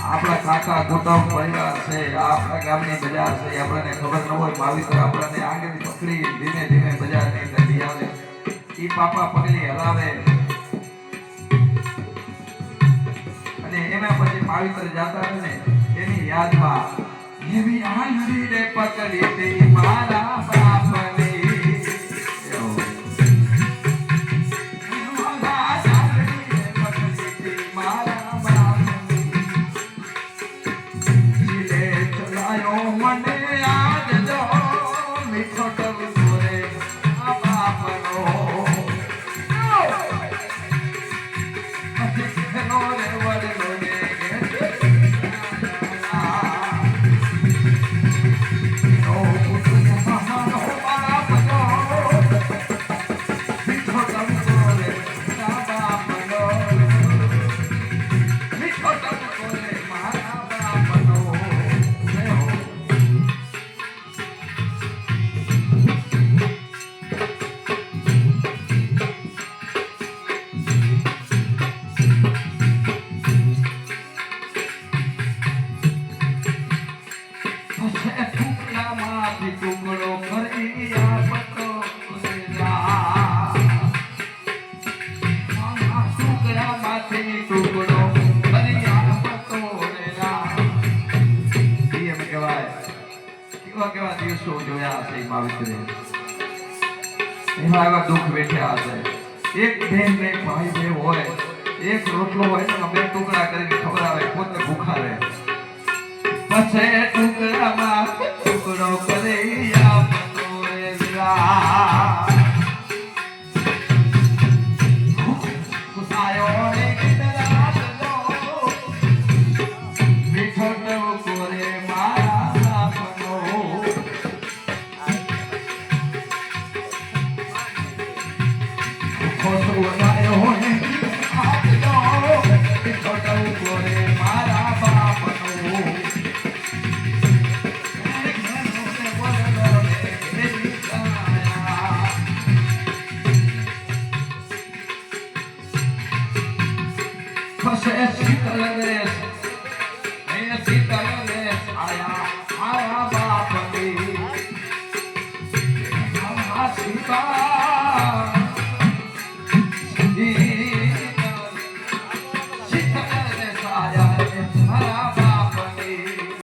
આપણા કાકા કુટુંબ પરિવાર છે, આપણા ગામની બજાર છે, આપણને ખબર ન હોય માવિત્ર આપણને આંગળી પકડી ધીમે ધીમે બજારની અંદર લઈ આવે, ઈ પાપા પગલી હલાવે અને એના પછી માવિત્ર જાતા ને એની યાદમાં એવી આંગળીને પકડી તે મારા બાપને કેવા દિવસો જોયા હશે માવિત્રે, એમાં એવા દુઃખ વેઠ્યા હશે. એક બેન ને ભાઈ બે હોય, એક રોટલો હોય તો બે ટુકડા કરીને ખવડાવે, પોતે ભૂખા રહે, પછી ટુકડામાં ટુકડો કરી આપતો રે વીરા. Bye.